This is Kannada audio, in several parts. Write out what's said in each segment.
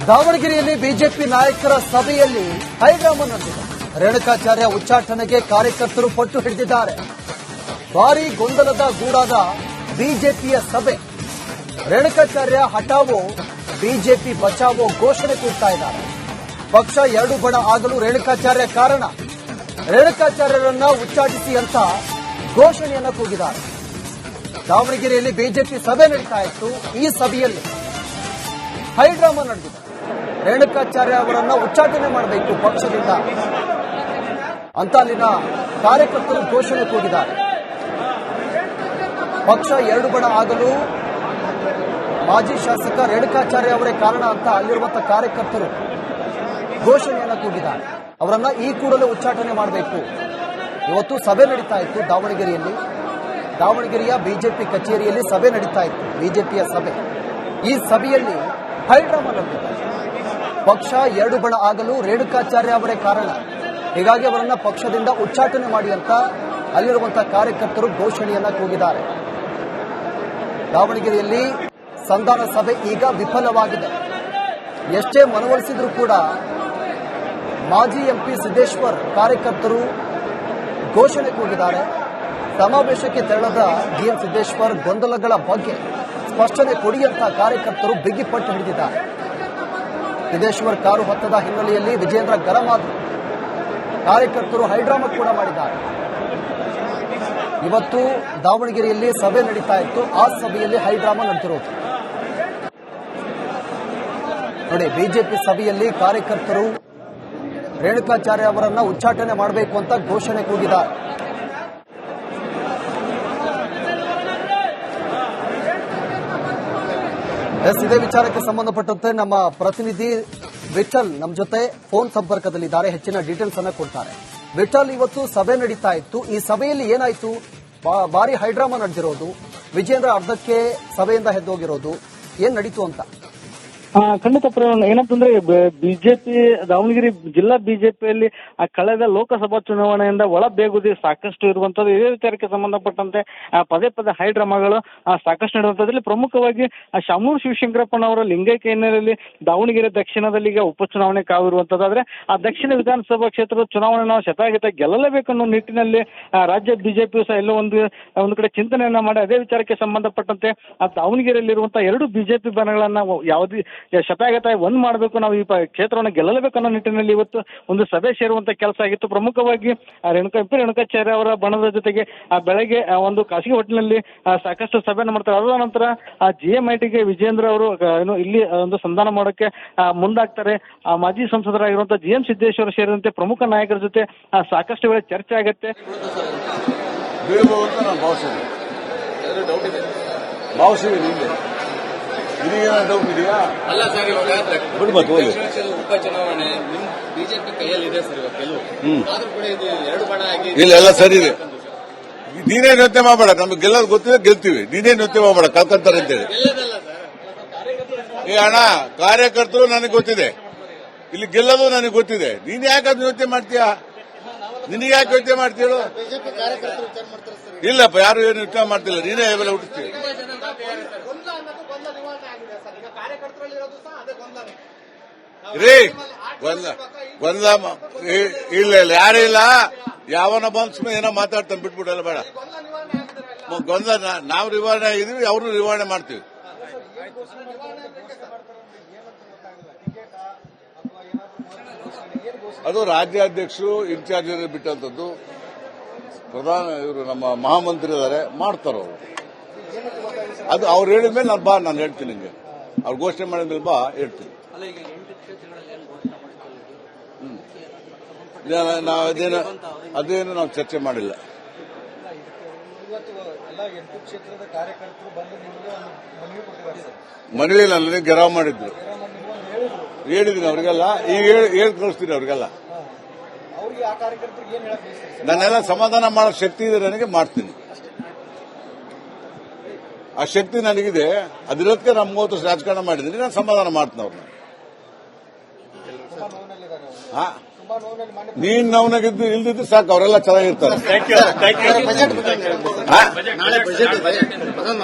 ದಾವಣಗೆರೆಯಲ್ಲಿ ಬಿಜೆಪಿ ನಾಯಕರ ಸಭೆಯಲ್ಲಿ ಹೈಡ್ರಾಮಾ ನಡೆದಿದೆ. ರೇಣುಕಾಚಾರ್ಯ ಉಚ್ಚಾಟನೆಗೆ ಕಾರ್ಯಕರ್ತರು ಪಟ್ಟು ಹಿಡಿದಿದ್ದಾರೆ. ಭಾರೀ ಗೊಂದಲದ ಗೂಡಾದ ಬಿಜೆಪಿಯ ಸಭೆ. ರೇಣುಕಾಚಾರ್ಯ ಹಠಾವೋ, ಬಿಜೆಪಿ ಬಚಾವೋ ಘೋಷಣೆ ಕೂಗ್ತಾ ಇದ್ದಾರೆ. ಪಕ್ಷ ಎರಡು ಬಣ ಆಗಲು ರೇಣುಕಾಚಾರ್ಯ ಕಾರಣ. ರೇಣುಕಾಚಾರ್ಯರನ್ನ ಉಚ್ಚಾಟಿಸಿ ಅಂತ ಘೋಷಣೆಯನ್ನ ಕೂಗಿದ್ದಾರೆ. ದಾವಣಗೆರೆಯಲ್ಲಿ ಬಿಜೆಪಿ ಸಭೆ ನಡೀತಾ ಇತ್ತು. ಈ ಸಭೆಯಲ್ಲಿ ಹೈಡ್ರಾಮಾ ನಡೆದಿದೆ. ರೇಣುಕಾಚಾರ್ಯ ಅವರನ್ನ ಉಚ್ಚಾಟನೆ ಮಾಡಬೇಕು ಪಕ್ಷದಿಂದ ಅಂತ ಅಲ್ಲಿನ ಕಾರ್ಯಕರ್ತರು ಘೋಷಣೆ ಕೂಗಿದ್ದಾರೆ. ಪಕ್ಷ ಎರಡು ಬಣ ಆಗಲು ಮಾಜಿ ಶಾಸಕ ರೇಣುಕಾಚಾರ್ಯ ಅವರೇ ಕಾರಣ ಅಂತ ಅಲ್ಲಿರುವಂತಹ ಕಾರ್ಯಕರ್ತರು ಘೋಷಣೆಯನ್ನ ಕೂಗಿದ್ದಾರೆ. ಅವರನ್ನ ಈ ಕೂಡಲೇ ಉಚ್ಚಾಟನೆ ಮಾಡಬೇಕು. ಇವತ್ತು ಸಭೆ ನಡೀತಾ ಇತ್ತು ದಾವಣಗೆರೆಯಲ್ಲಿ. ದಾವಣಗೆರೆಯ ಬಿಜೆಪಿ ಕಚೇರಿಯಲ್ಲಿ ಸಭೆ ನಡೀತಾ ಇತ್ತು, ಬಿಜೆಪಿಯ ಸಭೆ. ಈ ಸಭೆಯಲ್ಲಿ ಹೈಡ್ರಾಮಾ ನಡೆದಿದೆ. ಪಕ್ಷ ಎರಡು ಬಣ ಆಗಲು ರೇಣುಕಾಚಾರ್ಯ ಅವರೇ ಕಾರಣ. ಹೀಗಾಗಿ ಅವರನ್ನ ಪಕ್ಷದಿಂದ ಉಚ್ಚಾಟನೆ ಮಾಡಿ ಅಂತ ಅಲ್ಲಿರುವಂತಹ ಕಾರ್ಯಕರ್ತರು ಘೋಷಣೆಯನ್ನ ಕೂಗಿದ್ದಾರೆ. ದಾವಣಗೆರೆಯಲ್ಲಿ ಸಂಧಾನ ಸಭೆ ಈಗ ವಿಫಲವಾಗಿದೆ. ಎಷ್ಟೇ ಮನವೊಲಿಸಿದ್ರೂ ಕೂಡ ಮಾಜಿ ಎಂಪಿ ಸಿದ್ದೇಶ್ವರ್ ಕಾರ್ಯಕರ್ತರು ಘೋಷಣೆ ಕೂಗಿದ್ದಾರೆ. ಸಮಾವೇಶಕ್ಕೆ ತೆರಳದ ಜಿಎಂ ಸಿದ್ದೇಶ್ವರ್ ಗೊಂದಲಗಳ ಬಗ್ಗೆ ಸ್ಪಷ್ಟನೆ ಕೊಡಿ ಅಂತ ಕಾರ್ಯಕರ್ತರು ಬಿಗಿಪಟ್ಟು ಹಿಡಿದಿದ್ದಾರೆ. ಸಿದ್ದೇಶ್ವರ್ ಕಾರು ಹತ್ತದ ಹಿನ್ನೆಲೆಯಲ್ಲಿ ವಿಜೇಂದ್ರ ಗರಂ ಆದರು. ಕಾರ್ಯಕರ್ತರು ಹೈಡ್ರಾಮಾ ಕೂಡ ಮಾಡಿದ್ದಾರೆ. ಇವತ್ತು ದಾವಣಗೆರೆಯಲ್ಲಿ ಸಭೆ ನಡೀತಾ ಇತ್ತು. ಆ ಸಭೆಯಲ್ಲಿ ಹೈಡ್ರಾಮಾ ನಡೆದಿರೋದು ನೋಡಿ. ಬಿಜೆಪಿ ಸಭೆಯಲ್ಲಿ ಕಾರ್ಯಕರ್ತರು ರೇಣುಕಾಚಾರ್ಯ ಅವರನ್ನ ಉಚ್ಚಾಟನೆ ಮಾಡಬೇಕು ಅಂತ ಘೋಷಣೆ ಕೂಗಿದ್ದಾರೆ. ಇದೇ ವಿಚಾರಕ್ಕೆ ಸಂಬಂಧಪಟ್ಟಂತೆ ನಮ್ಮ ಪ್ರತಿನಿಧಿ ವಿಠಲ್ ನಮ್ಮ ಜೊತೆ ಫೋನ್ ಸಂಪರ್ಕದಲ್ಲಿದ್ದಾರೆ. ಹೆಚ್ಚಿನ ಡೀಟೇಲ್ಸ್ ಅನ್ನ ಕೊಡ್ತಾರೆ. ವಿಠಲ್, ಇವತ್ತು ಸಭೆ ನಡೀತಾ ಇತ್ತು. ಈ ಸಭೆಯಲ್ಲಿ ಏನಾಯ್ತು? ಭಾರಿ ಹೈಡ್ರಾಮಾ ನಡೆದಿರೋದು. ವಿಜೇಂದ್ರ ಅರ್ಧಕ್ಕೆ ಸಭೆಯಿಂದ ಎದ್ದೋಗಿರೋದು. ಏನ್ ನಡೀತು ಅಂತ? ಖಂಡಿತ ಏನಂತಂದ್ರೆ ಬಿಜೆಪಿ ದಾವಣಗೆರೆ ಜಿಲ್ಲಾ ಬಿಜೆಪಿಯಲ್ಲಿ ಕಳೆದ ಲೋಕಸಭಾ ಚುನಾವಣೆಯಿಂದ ಒಳ ಬೇಗುದಿ ಸಾಕಷ್ಟು ಇರುವಂತದ್ದು. ಇದೇ ವಿಚಾರಕ್ಕೆ ಸಂಬಂಧಪಟ್ಟಂತೆ ಪದೇ ಪದೇ ಹೈಡ್ರಾಮಾಗಳು ಸಾಕಷ್ಟು ನಡೆಯುವಂತದ್ರಲ್ಲಿ ಪ್ರಮುಖವಾಗಿ ಶಾಮನೂರು ಶಿವಶಂಕರಪ್ಪನವರ ಲಿಂಗೈಕ್ಯ ಹಿನ್ನೆಲೆಯಲ್ಲಿ ದಾವಣಗೆರೆ ದಕ್ಷಿಣದಲ್ಲಿ ಈಗ ಉಪಚುನಾವಣೆ ಕಾವಿರುವಂತದ್ದು. ಆದ್ರೆ ಆ ದಕ್ಷಿಣ ವಿಧಾನಸಭಾ ಕ್ಷೇತ್ರದ ಚುನಾವಣೆ ನಾವು ಶತಾಯಗತ ಗೆಲ್ಲಲೇಬೇಕನ್ನೋ ನಿಟ್ಟಿನಲ್ಲಿ ರಾಜ್ಯ ಬಿಜೆಪಿಯು ಸಹ ಎಲ್ಲೋ ಒಂದು ಕಡೆ ಚಿಂತನೆಯನ್ನ ಮಾಡಿ ಅದೇ ವಿಚಾರಕ್ಕೆ ಸಂಬಂಧಪಟ್ಟಂತೆ ಆ ದಾವಣಗೆರೆಯಲ್ಲಿರುವಂತಹ ಎರಡು ಬಿಜೆಪಿ ಬಣಗಳನ್ನ ಯಾವುದೇ ಶತಾಯಗತ ಒಂದ್ ಮಾಡಬೇಕು, ನಾವು ಈ ಕ್ಷೇತ್ರವನ್ನು ಗೆಲ್ಲಲೇಬೇಕು ಅನ್ನೋ ನಿಟ್ಟಿನಲ್ಲಿ ಇವತ್ತು ಒಂದು ಸಭೆ ಸೇರುವಂತ ಕೆಲಸ ಆಗಿತ್ತು. ಪ್ರಮುಖವಾಗಿ ರೇಣುಕಾಚಾರ್ಯ ಅವರ ಬಣದ ಜೊತೆಗೆ ಬೆಳಗ್ಗೆ ಒಂದು ಖಾಸಗಿ ಹೋಟೆಲ್ನಲ್ಲಿ ಸಾಕಷ್ಟು ಸಭೆಯನ್ನು ಮಾಡ್ತಾರೆ. ಅದಾದ ನಂತರ GMITಗೆ ವಿಜೇಂದ್ರ ಅವರು ಇಲ್ಲಿ ಒಂದು ಸಂಧಾನ ಮಾಡೋಕೆ ಮುಂದಾಗ್ತಾರೆ. ಮಾಜಿ ಸಂಸದರಾಗಿರುವಂತಹ GM ಸಿದ್ದೇಶ್ವರ ಸೇರಿದಂತೆ ಪ್ರಮುಖ ನಾಯಕರ ಜೊತೆ ಸಾಕಷ್ಟು ವೇಳೆ ಚರ್ಚೆ ಆಗತ್ತೆ. ಡೌಟ್ ಇದೆಯಾ? ಅಲ್ಲ ಸರ್, ಇವಾಗ ಉಪಚುನಾವಣೆ ಬಿಜೆಪಿ ಕೈಯಲ್ಲಿದೆ ಸರ್ ಇವಾಗ ಗೆಲುವು. ಆದ್ರೂ ಕೂಡ ಇದು ಎರಡು ಬಣ ಆಗಿ ಇಲ್ಲ, ಎಲ್ಲ ಸರಿ ಇದೆ. ನೀನೇ ನೃತ್ಯ ಮಾಡಬೇಡ, ನಮ್ಗೆ ಗೆಲ್ಲೋದು ಗೊತ್ತಿದೆ, ಗೆಲ್ತೀವಿ. ನೀನೇ ನೃತ್ಯ ಮಾಡಬೇಡ, ಕಲ್ಕಂತಾರೆ ಅಂತೇಳಿ. ಈ ಅಣ್ಣ ಕಾರ್ಯಕರ್ತರು ನನಗೆ ಗೊತ್ತಿದೆ, ಇಲ್ಲಿ ಗೆಲ್ಲೋದು ನನಗೆ ಗೊತ್ತಿದೆ. ನೀನ್ ಯಾಕೆ ಅದು ನೃತ್ಯ ಮಾಡ್ತೀಯಾ? ನಿನಗೆ ಯಾಕೆ ನೃತ್ಯ ಮಾಡ್ತೀಯೋ? ಇಲ್ಲಪ್ಪ, ಯಾರು ಏನು ನೃತ್ಯ ಮಾಡ್ತಿಲ್ಲ, ನೀನೇ ಇವೆಲ್ಲ ಹುಟ್ಟಿಸ್ತೀವಿ. ರೀ ಗೊಂದಲ ಇಲ್ಲ ಯಾರೇ ಇಲ್ಲ. ಯಾವನ ಬಂದ್ ಏನೋ ಮಾತಾಡ್ತಾನೆ, ಬಿಟ್ಬಿಡಲ್ಲ, ಬೇಡ. ಗೊಂದಲ ನಾವು ನಿವಾರಣೆ ಆಗಿದೀವಿ, ಅವರು ನಿವಾರಣೆ ಮಾಡ್ತೀವಿ. ಅದು ರಾಜ್ಯಾಧ್ಯಕ್ಷರು ಇನ್ಚಾರ್ಜ್ ಬಿಟ್ಟಂತದ್ದು. ಪ್ರಧಾನ ಇವರು ನಮ್ಮ ಮಹಾಮಂತ್ರಿ ಇದ್ದಾರೆ, ಮಾಡ್ತಾರ ಅವರು. ಅದು ಅವ್ರು ಹೇಳಿದ್ಮೇಲೆ ನಾನು ಹೇಳ್ತೀನಿ ನಿಂಗೆ. ಅವ್ರು ಘೋಷಣೆ ಮಾಡಿದ್ಮೇಲೆ ಬಾ ಹೇಳ್ತೀನಿ. ಅದೇನು ನಾವು ಚರ್ಚೆ ಮಾಡಿಲ್ಲ. ಮನವಿ ನನಗೆ ಗೆರಾವ್ ಮಾಡಿದ್ರು, ಹೇಳಿದ್ದೀನಿ ಅವ್ರಿಗೆಲ್ಲ. ಈಗ ಹೇಳಿ ಕಳಿಸ್ತೀನಿ ಅವ್ರಿಗೆಲ್ಲ. ನನ್ನೆಲ್ಲ ಸಮಾಧಾನ ಮಾಡೋ ಶಕ್ತಿ ಇದೆ ನನಗೆ, ಮಾಡ್ತೀನಿ. ಆ ಶಕ್ತಿ ನನಗಿದೆ. ಅದಿರೋದಕ್ಕೆ ನಾನು 30 ವರ್ಷ ರಾಜಕಾರಣ ಮಾಡಿದ್ದೀನಿ. ನಾನು ಸಮಾಧಾನ ಮಾಡ್ತೀನಿ ಅವ್ರನ್ನ. ನೀನ್ ನವನಾಗಿದ್ದು ಇಲ್ದಿದ್ದು ಸಾಕು, ಅವರೆಲ್ಲ ಚೆನ್ನಾಗಿರ್ತಾರೆ.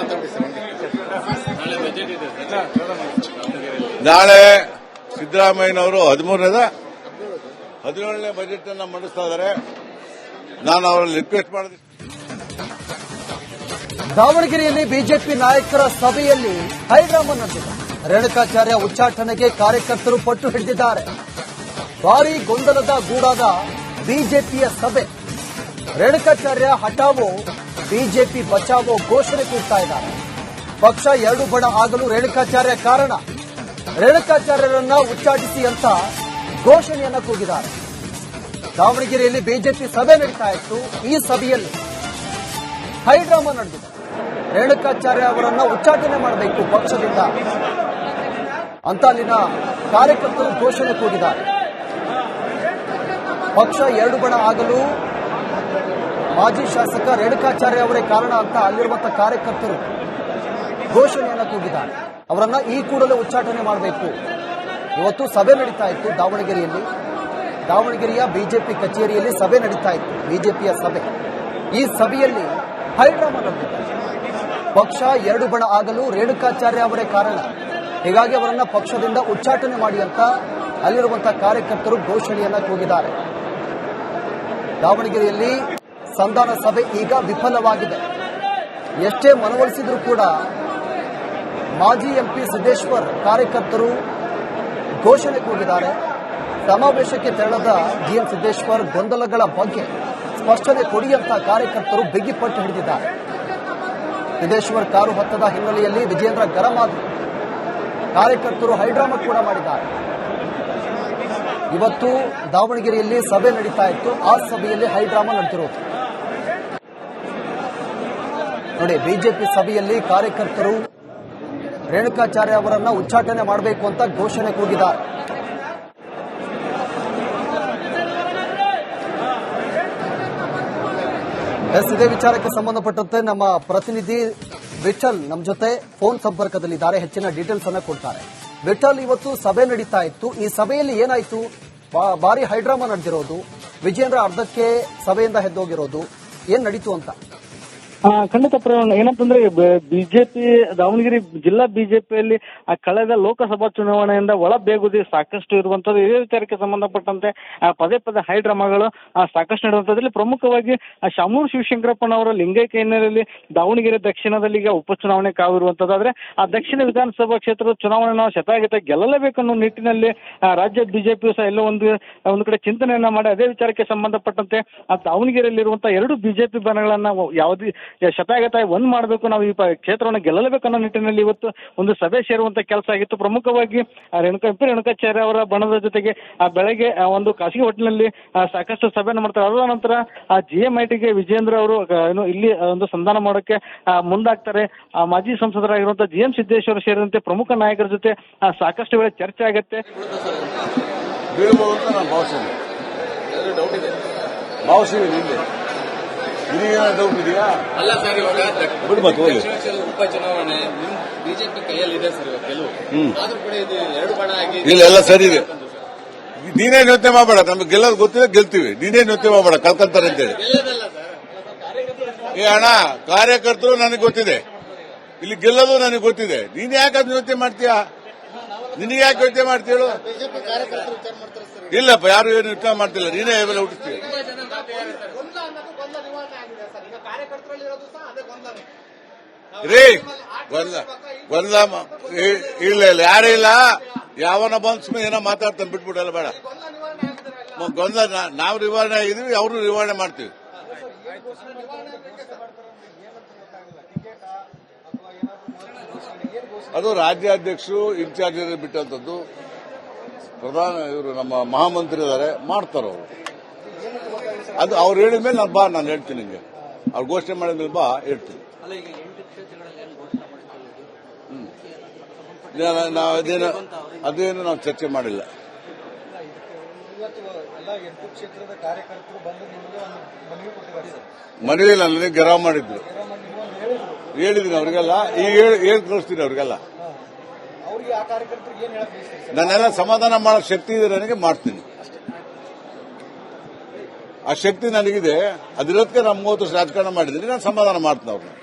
ನಾಳೆ ಸಿದ್ದರಾಮಯ್ಯನವರು 17ನೇ ಬಜೆಟ್ ಅನ್ನು ಮಂಡಿಸ್ತಾ ಇದ್ದಾರೆ. ನಾನು ಅವರಲ್ಲಿ ರಿಕ್ವೆಸ್ಟ್ ಮಾಡಿದೆ. ದಾವಣಗೆರೆಯಲ್ಲಿ ಬಿಜೆಪಿ ನಾಯಕರ ಸಭೆಯಲ್ಲಿ ಹೈಡ್ರಾಮಾ ನಡೆದಿದೆ. ರೇಣುಕಾಚಾರ್ಯ ಉಚ್ಚಾಟನೆಗೆ ಕಾರ್ಯಕರ್ತರು ಪಟ್ಟು ಹಿಡಿದಿದ್ದಾರೆ. ಭಾರೀ ಗೊಂದಲದ ಗೂಡಾದ ಬಿಜೆಪಿಯ ಸಭೆ. ರೇಣುಕಾಚಾರ್ಯ ಹಠಾವೋ, ಬಿಜೆಪಿ ಬಚಾವೋ ಘೋಷಣೆ ಕೂಗ್ತಾ ಇದ್ದಾರೆ. ಪಕ್ಷ ಎರಡು ಬಣ ಆಗಲು ರೇಣುಕಾಚಾರ್ಯ ಕಾರಣ. ರೇಣುಕಾಚಾರ್ಯರನ್ನ ಉಚ್ಚಾಟಿಸಿ ಅಂತ ಘೋಷಣೆಯನ್ನ ಕೂಗಿದ್ದಾರೆ. ದಾವಣಗೆರೆಯಲ್ಲಿ ಬಿಜೆಪಿ ಸಭೆ ನಡೀತಾ ಇತ್ತು. ಈ ಸಭೆಯಲ್ಲಿ ಹೈಡ್ರಾಮಾ ನಡೆದಿದೆ. ರೇಣುಕಾಚಾರ್ಯ ಅವರನ್ನ ಉಚ್ಚಾಟನೆ ಮಾಡಬೇಕು ಪಕ್ಷದಿಂದ ಅಂತ ಅಲ್ಲಿನ ಕಾರ್ಯಕರ್ತರು ಘೋಷಣೆ ಕೂಗಿದ್ದಾರೆ. ಪಕ್ಷ ಎರಡು ಬಣ ಆಗಲು ಮಾಜಿ ಶಾಸಕ ರೇಣುಕಾಚಾರ್ಯ ಅವರೇ ಕಾರಣ ಅಂತ ಅಲ್ಲಿರುವಂತಹ ಕಾರ್ಯಕರ್ತರು ಘೋಷಣೆಯನ್ನ ಕೂಗಿದ್ದಾರೆ. ಅವರನ್ನ ಈ ಕೂಡಲೇ ಉಚ್ಚಾಟನೆ ಮಾಡಬೇಕು. ಇವತ್ತು ಸಭೆ ನಡೀತಾ ಇತ್ತು ದಾವಣಗೆರೆಯಲ್ಲಿ. ದಾವಣಗೆರೆಯ ಬಿಜೆಪಿ ಕಚೇರಿಯಲ್ಲಿ ಸಭೆ ನಡೀತಾ ಇತ್ತು, ಬಿಜೆಪಿಯ ಸಭೆ. ಈ ಸಭೆಯಲ್ಲಿ ಹೈಡ್ರಾಮಾ ನಡೆದಿದೆ. ಪಕ್ಷ ಎರಡು ಬಣ ಆಗಲು ರೇಣುಕಾಚಾರ್ಯ ಅವರೇ ಕಾರಣ. ಹೀಗಾಗಿ ಅವರನ್ನ ಪಕ್ಷದಿಂದ ಉಚ್ಚಾಟನೆ ಮಾಡಿ ಅಂತ ಅಲ್ಲಿರುವಂತಹ ಕಾರ್ಯಕರ್ತರು ಘೋಷಣೆಯನ್ನ ಕೂಗಿದ್ದಾರೆ. ದಾವಣಗೆರೆಯಲ್ಲಿ ಸಂಧಾನ ಸಭೆ ಈಗ ವಿಫಲವಾಗಿದೆ. ಎಷ್ಟೇ ಮನವೊಲಿಸಿದ್ರೂ ಕೂಡ ಮಾಜಿ ಎಂಪಿ ಸಿದ್ದೇಶ್ವರ್ ಕಾರ್ಯಕರ್ತರು ಘೋಷಣೆ ಕೂಗಿದ್ದಾರೆ. ಸಮಾವೇಶಕ್ಕೆ ತೆರಳದ ಜಿಎಂ ಸಿದ್ದೇಶ್ವರ್ ಗೊಂದಲಗಳ ಬಗ್ಗೆ ಸ್ಪಷ್ಟನೆ ಕೊಡಿಯಂತ ಕಾರ್ಯಕರ್ತರು ಬಿಗಿಪಟ್ಟು ಹಿಡಿದಿದ್ದಾರೆ. ಸಿದ್ದೇಶ್ವರ್ ಕಾರು ಹತ್ತದ ಹಿನ್ನೆಲೆಯಲ್ಲಿ ವಿಜೇಂದ್ರ ಗರಂ ಆದರು. ಕಾರ್ಯಕರ್ತರು ಹೈಡ್ರಾಮಾ ಕೂಡ ಮಾಡಿದ್ದಾರೆ. ಇವತ್ತು ದಾವಣಗೆರೆಯಲ್ಲಿ ಸಭೆ ನಡೀತಾ ಇತ್ತು. ಆ ಸಭೆಯಲ್ಲಿ ಹೈಡ್ರಾಮಾ ನಡೆದಿರೋದು ನೋಡಿ. ಬಿಜೆಪಿ ಸಭೆಯಲ್ಲಿ ಕಾರ್ಯಕರ್ತರು ರೇಣುಕಾಚಾರ್ಯ ಅವರನ್ನ ಉಚ್ಚಾಟನೆ ಮಾಡಬೇಕು ಅಂತ ಘೋಷಣೆ ಕೂಗಿದ್ದಾರೆ. ಇದೇ ವಿಚಾರಕ್ಕೆ ಸಂಬಂಧಪಟ್ಟಂತೆ ನಮ್ಮ ಪ್ರತಿನಿಧಿ ವಿಠಲ್ ನಮ್ಮ ಜೊತೆ ಫೋನ್ ಸಂಪರ್ಕದಲ್ಲಿದ್ದಾರೆ. ಹೆಚ್ಚಿನ ಡೀಟೇಲ್ಸ್ ಅನ್ನ ಕೊಡ್ತಾರೆ. ವಿಠಲ್, ಇವತ್ತು ಸಭೆ ನಡೀತಾ ಇತ್ತು. ಈ ಸಭೆಯಲ್ಲಿ ಏನಾಯ್ತು? ಭಾರಿ ಹೈಡ್ರಾಮಾ ನಡೆದಿರೋದು, ವಿಜೇಂದ್ರ ಅರ್ಧಕ್ಕೆ ಸಭೆಯಿಂದ ಎದ್ದೋಗಿರೋದು, ಏನ್ ನಡೀತು ಅಂತ? ಖಂಡಿತ ಪ್ರಯಾಣ ಏನಂತಂದ್ರೆ ಬಿಜೆಪಿ ದಾವಣಗೆರೆ ಜಿಲ್ಲಾ ಬಿಜೆಪಿಯಲ್ಲಿ ಕಳೆದ ಲೋಕಸಭಾ ಚುನಾವಣೆಯಿಂದ ಒಳ ಬೇಗುದಿ ಸಾಕಷ್ಟು ಇರುವಂತದ್ದು. ಇದೇ ವಿಚಾರಕ್ಕೆ ಸಂಬಂಧಪಟ್ಟಂತೆ ಪದೇ ಪದೇ ಹೈಡ್ರಾಮಾಗಳು ಸಾಕಷ್ಟು ನಡೆಯುವಂತದ್ರಲ್ಲಿ ಪ್ರಮುಖವಾಗಿ ಶಾಮೂರು ಶಿವಶಂಕರಪ್ಪನವರ ಲಿಂಗೈಕ್ಯ ಹಿನ್ನೆಲೆಯಲ್ಲಿ ದಾವಣಗೆರೆ ದಕ್ಷಿಣದಲ್ಲಿ ಈಗ ಉಪಚುನಾವಣೆ ಕಾವಿರುವಂತದ್ದು. ಆದ್ರೆ ಆ ದಕ್ಷಿಣ ವಿಧಾನಸಭಾ ಕ್ಷೇತ್ರದ ಚುನಾವಣೆ ನಾವು ಶತಾಯಗತ ಗೆಲ್ಲಲೇಬೇಕನ್ನೋ ನಿಟ್ಟಿನಲ್ಲಿ ರಾಜ್ಯ ಬಿಜೆಪಿಯು ಸಹ ಎಲ್ಲೋ ಒಂದು ಕಡೆ ಚಿಂತನೆಯನ್ನ ಮಾಡಿ ಅದೇ ವಿಚಾರಕ್ಕೆ ಸಂಬಂಧಪಟ್ಟಂತೆ ದಾವಣಗೆರೆಯಲ್ಲಿರುವಂತಹ ಎರಡು ಬಿಜೆಪಿ ಬಣಗಳನ್ನ ಯಾವುದೇ ಶತಾಯಗತ ಒಂದ್ ಮಾಡಬೇಕು, ನಾವು ಈ ಕ್ಷೇತ್ರವನ್ನು ಗೆಲ್ಲಲೇಬೇಕು ಅನ್ನೋ ನಿಟ್ಟಿನಲ್ಲಿ ಇವತ್ತು ಒಂದು ಸಭೆ ಸೇರುವಂತ ಕೆಲಸ ಆಗಿತ್ತು. ಪ್ರಮುಖವಾಗಿ ರೇಣುಕಾಚಾರ್ಯ ಅವರ ಬಣದ ಜೊತೆಗೆ ಬೆಳಗ್ಗೆ ಒಂದು ಖಾಸಗಿ ಹೋಟೆಲ್ನಲ್ಲಿ ಸಾಕಷ್ಟು ಸಭೆಯನ್ನು ಮಾಡ್ತಾರೆ. ಅದಾದ ನಂತರ GMITಗೆ ವಿಜೇಂದ್ರ ಅವರು ಇಲ್ಲಿ ಒಂದು ಸಂಧಾನ ಮಾಡೋಕೆ ಮುಂದಾಗ್ತಾರೆ. ಮಾಜಿ ಸಂಸದರಾಗಿರುವಂತಹ GM ಸಿದ್ದೇಶ್ವರ್ ಸೇರಿದಂತೆ ಪ್ರಮುಖ ನಾಯಕರ ಜೊತೆ ಸಾಕಷ್ಟು ವೇಳೆ ಚರ್ಚೆ ಆಗತ್ತೆ. ಡೌಟ್ ಇದೆಯಾ? ಅಲ್ಲ ಸರ್, ಇವಾಗ ಉಪಚುನಾವಣೆ ಬಿಜೆಪಿ ಕೈಯಲ್ಲಿದೆ ಸರ್ ಇವಾಗ ಗೆಲುವು. ಆದ್ರೂ ಕೂಡ ಇದು ಎರಡು ಬಣ ಆಗಿ ಇಲ್ಲ, ಎಲ್ಲ ಸರಿ ಇದೆ. ನೀನೇ ಯೋಚನೆ ಮಾಡಬೇಡ, ನಮ್ಗೆ ಗೆಲ್ಲೋದು ಗೊತ್ತಿದೆ, ಗೆಲ್ತೀವಿ. ನೀನೇ ಯೋಚನೆ ಮಾಡಬೇಡ, ಕಲ್ಕಂತಾರೆ ಅಂತೇಳಿ. ಏ ಅಣ್ಣ, ಕಾರ್ಯಕರ್ತರು ನನಗೆ ಗೊತ್ತಿದೆ, ಇಲ್ಲಿ ಗೆಲ್ಲೋದು ನನಗೆ ಗೊತ್ತಿದೆ. ನೀನ್ ಯಾಕೆ ಅದನ್ನ ಯೋಚನೆ ಮಾಡ್ತೀಯಾ? ನಿನಗೆ ಯಾಕೆ ಯೋಚನೆ ಮಾಡ್ತೀಳು? ಇಲ್ಲಪ್ಪ, ಯಾರು ಏನು ಯೋಚನೆ ಮಾಡ್ತಿಲ್ಲ, ನೀನೇ ಇವೆಲ್ಲ ಹುಟ್ಟಿಸ್ತೀವಿ. ರೀ ಗೊಂದಲ ಇಲ್ಲ ಯಾರೇ ಇಲ್ಲ, ಯಾವನ ಬಂದ್ ಸುಮ್ಮನೆ ಏನೋ ಮಾತಾಡ್ತಾನೆ, ಬಿಟ್ಬಿಡಲ್ಲ, ಬೇಡ. ಗೊಂದಲ ನಾವು ನಿವಾರಣೆ ಆಗಿದೀವಿ, ಅವರು ನಿವಾರಣೆ ಮಾಡ್ತೀವಿ. ಅದು ರಾಜ್ಯಾಧ್ಯಕ್ಷರು ಇನ್ಚಾರ್ಜ್ ಬಿಟ್ಟಂತದ್ದು. ಪ್ರಧಾನ ಇವರು ನಮ್ಮ ಮಹಾಮಂತ್ರಿ ಇದ್ದಾರೆ, ಮಾಡ್ತಾರವರು. ಅದು ಅವ್ರು ಹೇಳಿದ ಮೇಲೆ ನಾನು ಹೇಳ್ತೀನಿ ನಿಮಗೆ. ಅವ್ರು ಘೋಷಣೆ ಮಾಡಿದ ಮೇಲೆ ಹೇಳ್ತೀನಿ. ಅದೇನು ನಾವು ಚರ್ಚೆ ಮಾಡಿಲ್ಲ. ಮನವಿ ನನಗೆ ಗರಾವ್ ಮಾಡಿದ್ರು, ಹೇಳಿದ್ದೀನಿ ಅವ್ರಿಗೆಲ್ಲ. ಈಗ ಹೇಳಿ ಕಳಿಸ್ತೀನಿ ಅವ್ರಿಗೆಲ್ಲ. ನನ್ನೆಲ್ಲ ಸಮಾಧಾನ ಮಾಡೋ ಶಕ್ತಿ ಇದೆ ನನಗೆ, ಮಾಡ್ತೀನಿ. ಆ ಶಕ್ತಿ ನನಗಿದೆ. ಅದಿರೋದಕ್ಕೆ ನಾನು 30 ವರ್ಷ ರಾಜಕಾರಣ ಮಾಡಿದ್ದೀನಿ. ನಾನು ಸಮಾಧಾನ ಮಾಡ್ತೀನಿ ಅವ್ರನ್ನ.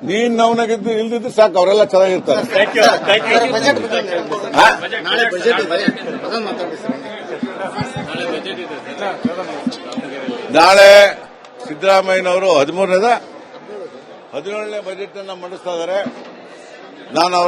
ನೀನ್ ನವನಾಗಿದ್ದು ಇಲ್ದಿದ್ದು ಸಾಕು, ಅವರೆಲ್ಲ ಚೆನ್ನಾಗಿರ್ತಾರೆ. ನಾಳೆ ಬಜೆಟ್ ಇದೆ, ಅದನ್ನ ಮಾತಾಡಿ ಸರ್. ನಾಳೆ ಬಜೆಟ್ ಇದೆ ಸರ್. ನಾಳೆ ಸಿದ್ದರಾಮಯ್ಯನವರು 17ನೇ ಬಜೆಟ್ ಅನ್ನ ಮಂಡಿಸ್ತಾ ಇದ್ದಾರೆ. ನಾನು